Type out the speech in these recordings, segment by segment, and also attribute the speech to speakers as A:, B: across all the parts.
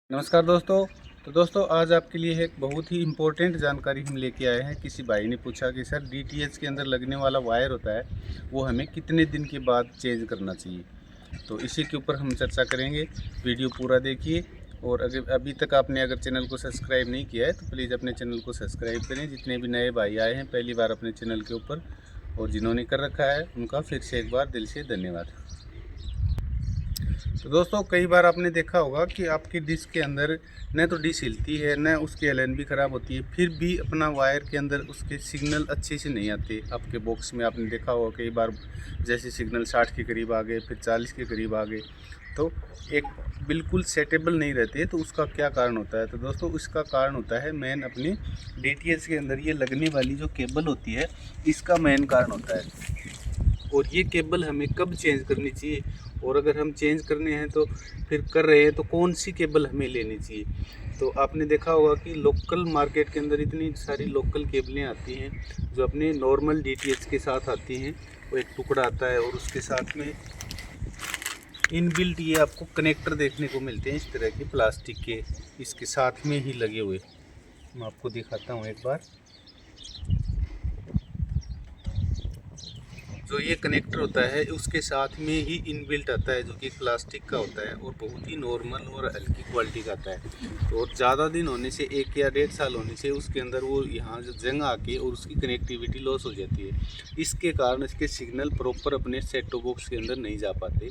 A: नमस्कार दोस्तों। तो दोस्तों आज आपके लिए एक बहुत ही इम्पोर्टेंट जानकारी हम लेके आए हैं। किसी भाई ने पूछा कि सर डीटीएच के अंदर लगने वाला वायर होता है वो हमें कितने दिन के बाद चेंज करना चाहिए। तो इसी के ऊपर हम चर्चा करेंगे। वीडियो पूरा देखिए और अगर अभी तक आपने अगर चैनल को सब्सक्राइब नहीं किया है तो प्लीज़ अपने चैनल को सब्सक्राइब करें। जितने भी नए भाई आए हैं पहली बार अपने चैनल के ऊपर और जिन्होंने कर रखा है उनका फिर से एक बार दिल से धन्यवाद। तो दोस्तों कई बार आपने देखा होगा कि आपकी डिश के अंदर न तो डिश हिलती है न उसकी एलएनबी ख़राब होती है, फिर भी अपना वायर के अंदर उसके सिग्नल अच्छे से नहीं आते। आपके बॉक्स में आपने देखा होगा कई बार जैसे सिग्नल 60 के करीब आ गए, फिर 40 के करीब आ गए, तो एक बिल्कुल सेटेबल नहीं रहते। तो उसका क्या कारण होता है? तो दोस्तों इसका कारण होता है मेन अपनी डीटीएच के अंदर ये लगने वाली जो केबल होती है, इसका मेन कारण होता है। और ये केबल हमें कब चेंज करनी चाहिए, और अगर हम चेंज करने हैं तो फिर कर रहे हैं तो कौन सी केबल हमें लेनी चाहिए। तो आपने देखा होगा कि लोकल मार्केट के अंदर इतनी सारी लोकल केबलें आती हैं जो अपने नॉर्मल डीटीएच के साथ आती हैं। वो एक टुकड़ा आता है और उसके साथ में इनबिल्ट ये आपको कनेक्टर देखने को मिलते हैं इस तरह के प्लास्टिक के, इसके साथ में ही लगे हुए। मैं आपको दिखाता हूँ एक बार। जो ये कनेक्टर होता है उसके साथ में ही इनबिल्ट आता है, जो कि प्लास्टिक का होता है और बहुत ही नॉर्मल और हल्की क्वालिटी का आता है। तो और ज़्यादा दिन होने से 1 या 1.5 साल होने से उसके अंदर वो यहाँ जो जंग आके और उसकी कनेक्टिविटी लॉस हो जाती है। इसके कारण इसके सिग्नल प्रॉपर अपने सेट टॉप बॉक्स के अंदर नहीं जा पाते।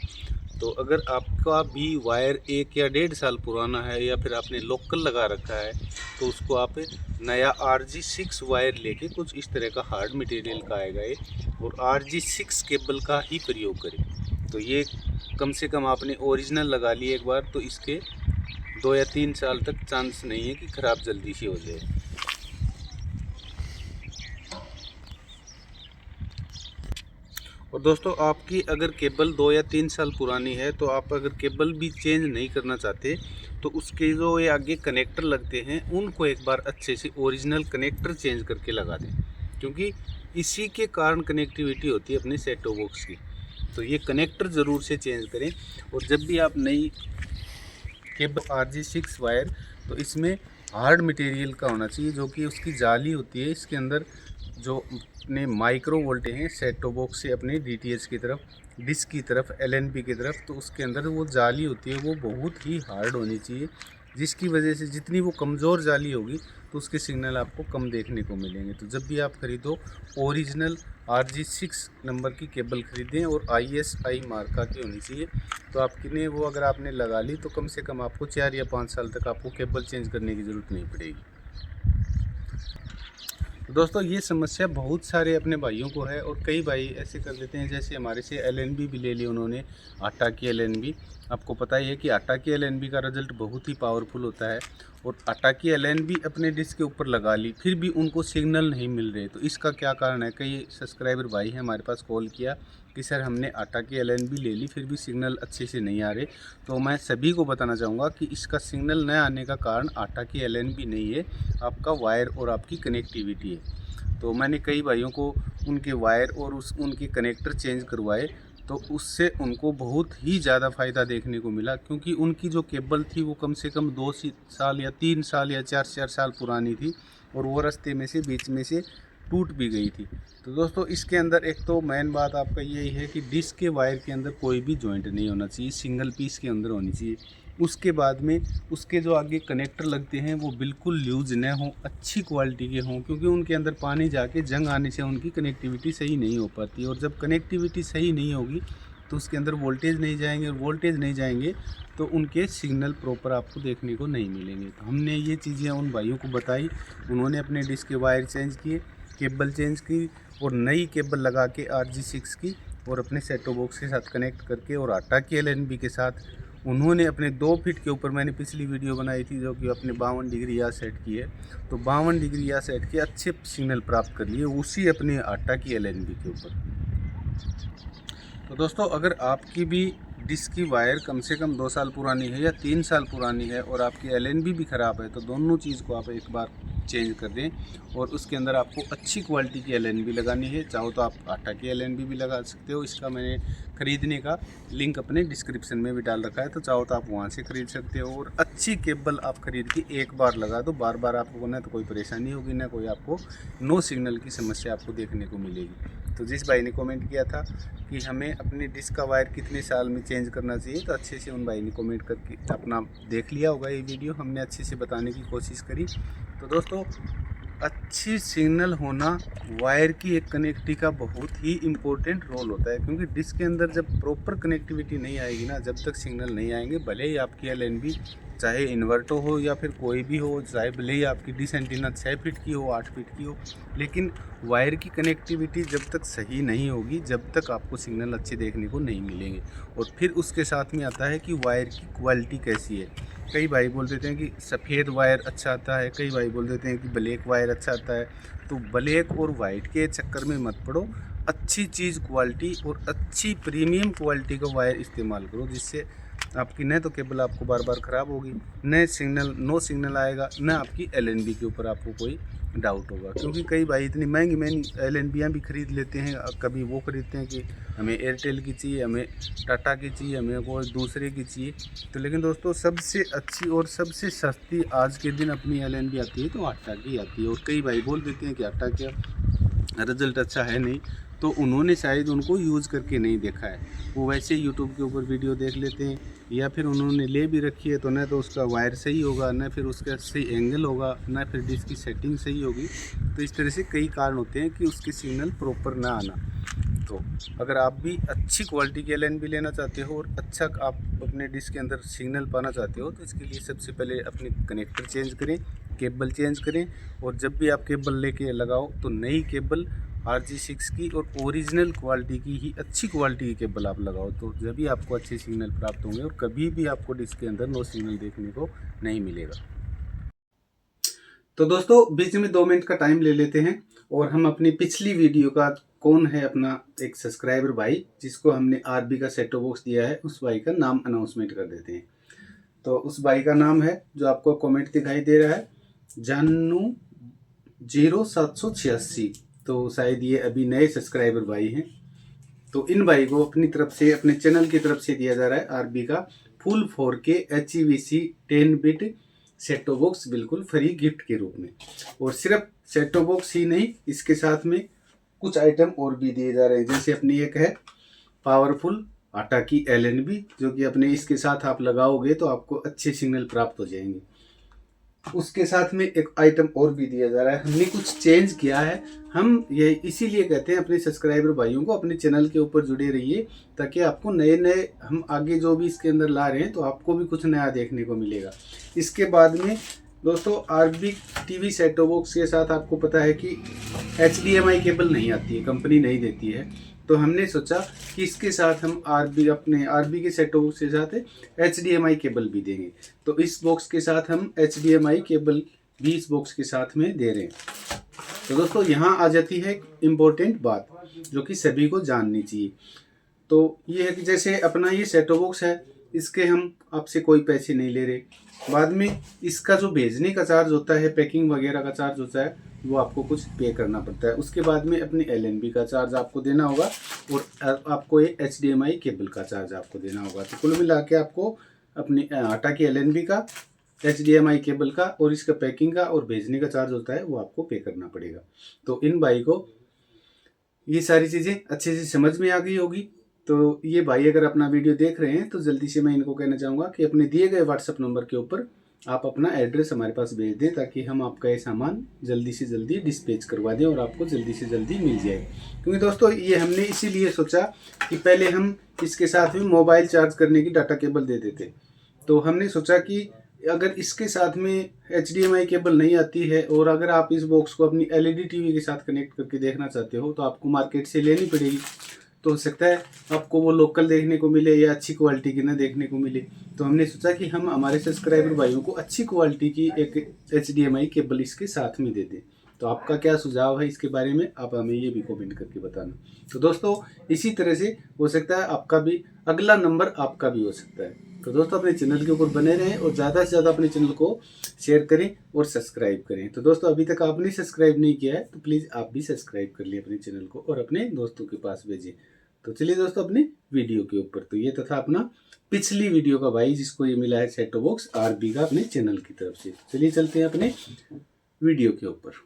A: तो अगर आपका भी वायर 1 या 1.5 साल पुराना है या फिर आपने लोकल लगा रखा है तो उसको आप नया RG6 वायर लेके, कुछ इस तरह का हार्ड मटेरियल का आएगा ये, और RG6 केबल का ही प्रयोग करें। तो ये कम से कम आपने ओरिजिनल लगा लिए एक बार तो इसके 2 या 3 साल तक चांस नहीं है कि ख़राब जल्दी से हो जाए। और दोस्तों आपकी अगर केबल 2 या 3 साल पुरानी है तो आप अगर केबल भी चेंज नहीं करना चाहते तो उसके जो ये आगे कनेक्टर लगते हैं उनको एक बार अच्छे से ओरिजिनल कनेक्टर चेंज करके लगा दें, क्योंकि इसी के कारण कनेक्टिविटी होती है अपने सेट टॉप बॉक्स की। तो ये कनेक्टर ज़रूर से चेंज करें। और जब भी आप नई केबल RG6 वायर, तो इसमें हार्ड मटेरियल का होना चाहिए, जो कि उसकी जाली होती है इसके अंदर जो अपने माइक्रो वोल्टेज हैं सेट टॉप बॉक्स से अपने डीटीएच की तरफ, डिश की तरफ, एलएनबी की तरफ, तो उसके अंदर वो जाली होती है वो बहुत ही हार्ड होनी चाहिए, जिसकी वजह से जितनी वो कमज़ोर जाली होगी तो उसके सिग्नल आपको कम देखने को मिलेंगे। तो जब भी आप खरीदो ओरिजिनल RG6 नंबर की केबल खरीदें और ISI मार्का की होनी चाहिए। तो आपने वो अगर आपने लगा ली तो कम से कम आपको 4 या 5 साल तक आपको केबल चेंज करने की ज़रूरत नहीं पड़ेगी। तो दोस्तों ये समस्या बहुत सारे अपने भाइयों को है, और कई भाई ऐसे कर देते हैं जैसे हमारे से एलएनबी भी ले ली उन्होंने, आटा की एलएनबी। आपको पता ही है कि आटा की एलएनबी का रिज़ल्ट बहुत ही पावरफुल होता है, और आटा की एलएनबी अपने डिश के ऊपर लगा ली फिर भी उनको सिग्नल नहीं मिल रहे। तो इसका क्या कारण है? कई सब्सक्राइबर भाई हैं हमारे पास कॉल किया कि सर हमने आटा की एलएनबी ले ली फिर भी सिग्नल अच्छे से नहीं आ रहे। तो मैं सभी को बताना चाहूँगा कि इसका सिग्नल न आने का कारण आटा की एलएनबी नहीं है, आपका वायर और आपकी कनेक्टिविटी है। तो मैंने कई भाइयों को उनके वायर और उनके कनेक्टर चेंज करवाए, तो उससे उनको बहुत ही ज़्यादा फ़ायदा देखने को मिला, क्योंकि उनकी जो केबल थी वो कम से कम 2 साल या 3 साल या 4 साल पुरानी थी, और वो रास्ते में से बीच में से टूट भी गई थी। तो दोस्तों इसके अंदर एक तो मेन बात आपका यही है कि डिश के वायर के अंदर कोई भी जॉइंट नहीं होना चाहिए, सिंगल पीस के अंदर होनी चाहिए। उसके बाद में उसके जो आगे कनेक्टर लगते हैं वो बिल्कुल लूज न हों, अच्छी क्वालिटी के हों, क्योंकि उनके अंदर पानी जाके जंग आने से उनकी कनेक्टिविटी सही नहीं हो पाती। और जब कनेक्टिविटी सही नहीं होगी तो उसके अंदर वोल्टेज नहीं जाएंगे, और वोल्टेज नहीं जाएंगे तो उनके सिग्नल प्रॉपर आपको देखने को नहीं मिलेंगे। तो हमने ये चीज़ें उन भाइयों को बताई, उन्होंने अपने डिश के वायर चेंज किए, केबल चेंज की और नई केबल लगा के RG6 की, और अपने सेट टॉप बॉक्स के साथ कनेक्ट करके और आटा की एलएनबी के साथ उन्होंने अपने 2 फीट के ऊपर, मैंने पिछली वीडियो बनाई थी जो कि अपने 52 डिग्री या सेट की है, तो 52 डिग्री या सेट के अच्छे सिग्नल प्राप्त कर लिए उसी अपने आटा की एलएनबी के ऊपर। तो दोस्तों अगर आपकी भी डिश की वायर कम से कम 2 साल पुरानी है या 3 साल पुरानी है और आपकी एलएनबी भी ख़राब है, तो दोनों चीज़ को आप एक बार चेंज कर दें। और उसके अंदर आपको अच्छी क्वालिटी की LNB लगानी है। चाहो तो आप आटा की LNB भी लगा सकते हो। इसका मैंने ख़रीदने का लिंक अपने डिस्क्रिप्शन में भी डाल रखा है, तो चाहो तो आप वहाँ से ख़रीद सकते हो। और अच्छी केबल आप ख़रीद के एक बार लगा दो, बार बार आपको ना तो कोई परेशानी होगी, ना कोई आपको नो सिग्नल की समस्या आपको देखने को मिलेगी। तो जिस भाई ने कमेंट किया था कि हमें अपनी डिश का वायर कितने साल में चेंज करना चाहिए, तो अच्छे से उन भाई ने कमेंट करके अपना देख लिया होगा ये वीडियो, हमने अच्छे से बताने की कोशिश करी। तो दोस्तों, अच्छी सिग्नल होना वायर की एक कनेक्टिविटी का बहुत ही इम्पोर्टेंट रोल होता है, क्योंकि डिश के अंदर जब प्रॉपर कनेक्टिविटी नहीं आएगी ना, जब तक सिग्नल नहीं आएंगे, भले ही आपकी LNB चाहे इन्वर्टर हो या फिर कोई भी हो, चाहे भले ही आपकी डिश एंटीना 6 फीट की हो, 8 फीट की हो, लेकिन वायर की कनेक्टिविटी जब तक सही नहीं होगी, जब तक आपको सिग्नल अच्छे देखने को नहीं मिलेंगे। और फिर उसके साथ में आता है कि वायर की क्वालिटी कैसी है। कई भाई बोल देते हैं कि सफ़ेद वायर अच्छा आता है, कई भाई बोल देते हैं कि ब्लैक वायर अच्छा आता है। तो ब्लैक और वाइट के चक्कर में मत पड़ो, अच्छी चीज़ क्वालिटी और अच्छी प्रीमियम क्वालिटी का वायर इस्तेमाल करो, जिससे आपकी न तो केबल आपको बार बार ख़राब होगी, न सिग्नल नो सिग्नल आएगा, न आपकी LNB के ऊपर आपको कोई डाउट होगा। क्योंकि कई भाई इतनी महंगी महंगी LNB भी ख़रीद लेते हैं। कभी वो ख़रीदते हैं कि हमें एयरटेल की चाहिए, हमें टाटा की चाहिए, हमें कोई दूसरे की चाहिए। तो लेकिन दोस्तों, सबसे अच्छी और सबसे सस्ती आज के दिन अपनी LNB आती है तो आटा की आती है। और कई भाई बोल देते हैं कि आटा का रिज़ल्ट अच्छा है नहीं, तो उन्होंने शायद उनको यूज़ करके नहीं देखा है। वो वैसे यूट्यूब के ऊपर वीडियो देख लेते हैं, या फिर उन्होंने ले भी रखी है तो न तो उसका वायर सही होगा, न फिर उसका सही एंगल होगा, न फिर डिश की सेटिंग सही होगी। तो इस तरह से कई कारण होते हैं कि उसकी सिग्नल प्रॉपर ना आना। तो अगर आप भी अच्छी क्वालिटी की LNB लेना चाहते हो और अच्छा आप अपने डिश के अंदर सिग्नल पाना चाहते हो, तो इसके लिए सबसे पहले अपनी कनेक्टर चेंज करें, केबल चेंज करें। और जब भी आप केबल लेके लगाओ तो नई केबल RG6 की और ओरिजिनल क्वालिटी की ही अच्छी क्वालिटी की केबल आप लगाओ, तो जब भी आपको अच्छे सिग्नल प्राप्त होंगे और कभी भी आपको डिश के अंदर नो सिग्नल देखने को नहीं मिलेगा। तो दोस्तों, बीच में 2 मिनट का टाइम ले लेते हैं और हम अपनी पिछली वीडियो का कौन है अपना एक सब्सक्राइबर भाई जिसको हमने RB का सेटो बॉक्स दिया है, उस भाई का नाम अनाउंसमेंट कर देते हैं। तो उस भाई का नाम है, जो आपको कमेंट दिखाई दे रहा है, जानू 0786। तो शायद ये अभी नए सब्सक्राइबर भाई हैं। तो इन भाई को अपनी तरफ से, अपने चैनल की तरफ से दिया जा रहा है RB का full 4K HEVC 10 bit सेटो box बिल्कुल फ्री गिफ्ट के रूप में। और सिर्फ सेटो बॉक्स ही नहीं, इसके साथ में कुछ आइटम और भी दिए जा रहे हैं। जैसे अपनी एक है पावरफुल आटा की LNB, जो कि अपने इसके साथ आप लगाओगे तो आपको अच्छे सिग्नल प्राप्त हो जाएंगे। उसके साथ में एक आइटम और भी दिया जा रहा है, हमने कुछ चेंज किया है। हम ये इसीलिए कहते हैं अपने सब्सक्राइबर भाइयों को अपने चैनल के ऊपर जुड़े रहिए, ताकि आपको नए नए हम आगे जो भी इसके अंदर ला रहे हैं तो आपको भी कुछ नया देखने को मिलेगा। इसके बाद में दोस्तों, RB TV सेटो बॉक्स के साथ आपको पता है कि HDMI केबल नहीं आती है, कंपनी नहीं देती है। तो हमने सोचा कि इसके साथ हम RB के सेटो बॉक्स के साथ HDMI केबल भी देंगे। तो इस बॉक्स के साथ हम HDMI केबल भी इस बॉक्स के साथ में दे रहे हैं। तो दोस्तों, यहाँ आ जाती है इम्पोर्टेंट बात जो कि सभी को जाननी चाहिए। तो ये है कि जैसे अपना ये सेटो बॉक्स है, इसके हम आपसे कोई पैसे नहीं ले रहे। बाद में इसका जो भेजने का चार्ज होता है, पैकिंग वगैरह का चार्ज होता है, वो आपको कुछ पे करना पड़ता है। उसके बाद में अपनी LNB का चार्ज आपको देना होगा और आपको ये HDMI केबल का चार्ज आपको देना होगा। तो कुल मिला के आपको अपनी आटा की LNB का, HDMI केबल का और इसका पैकिंग का और भेजने का चार्ज होता है, वो आपको पे करना पड़ेगा। तो इन भाई को ये सारी चीज़ें अच्छे से समझ में आ गई होगी। तो ये भाई अगर अपना वीडियो देख रहे हैं तो जल्दी से मैं इनको कहना चाहूँगा कि अपने दिए गए WhatsApp नंबर के ऊपर आप अपना एड्रेस हमारे पास भेज दें, ताकि हम आपका ये सामान जल्दी से जल्दी डिस्पैच करवा दें और आपको जल्दी से जल्दी मिल जाए। क्योंकि दोस्तों, ये हमने इसीलिए सोचा कि पहले हम इसके साथ भी मोबाइल चार्ज करने की डाटा केबल दे देते। तो हमने सोचा कि अगर इसके साथ में HDMI केबल नहीं आती है और अगर आप इस बॉक्स को अपनी LED TV के साथ कनेक्ट करके देखना चाहते हो, तो आपको मार्केट से लेनी पड़ेगी। तो हो सकता है आपको वो लोकल देखने को मिले या अच्छी क्वालिटी की ना देखने को मिले। तो हमने सोचा कि हम हमारे सब्सक्राइबर भाइयों को अच्छी क्वालिटी की एक HDMI केबल इसके साथ में दे दें। तो आपका क्या सुझाव है इसके बारे में, आप हमें ये भी कमेंट करके बताना। तो दोस्तों इसी तरह से हो सकता है आपका भी अगला नंबर आपका भी हो सकता है। तो दोस्तों अपने चैनल के ऊपर बने रहें और ज़्यादा से ज़्यादा अपने चैनल को शेयर करें और सब्सक्राइब करें। तो दोस्तों अभी तक आपने सब्सक्राइब नहीं किया है तो प्लीज़ आप भी सब्सक्राइब कर लिए अपने चैनल को और अपने दोस्तों के पास भेजें। तो चलिए दोस्तों अपने वीडियो के ऊपर, तो ये था अपना पिछली वीडियो का भाई जिसको ये मिला है सेट टॉप बॉक्स RB का अपने चैनल की तरफ से। चलिए चलते हैं अपने वीडियो के ऊपर।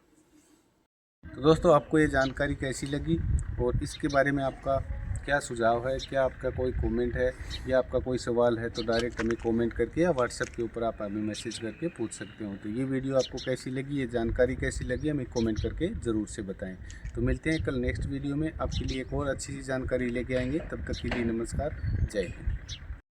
A: तो दोस्तों आपको ये जानकारी कैसी लगी और इसके बारे में आपका क्या सुझाव है, क्या आपका कोई कमेंट है या आपका कोई सवाल है तो डायरेक्ट हमें कमेंट करके या व्हाट्सएप के ऊपर आप हमें मैसेज करके पूछ सकते हो। तो ये वीडियो आपको कैसी लगी, ये जानकारी कैसी लगी, हमें कमेंट करके ज़रूर से बताएं। तो मिलते हैं कल नेक्स्ट वीडियो में, आपके लिए एक और अच्छी सी जानकारी लेके आएंगे। तब तक के लिए नमस्कार, जय हिंद।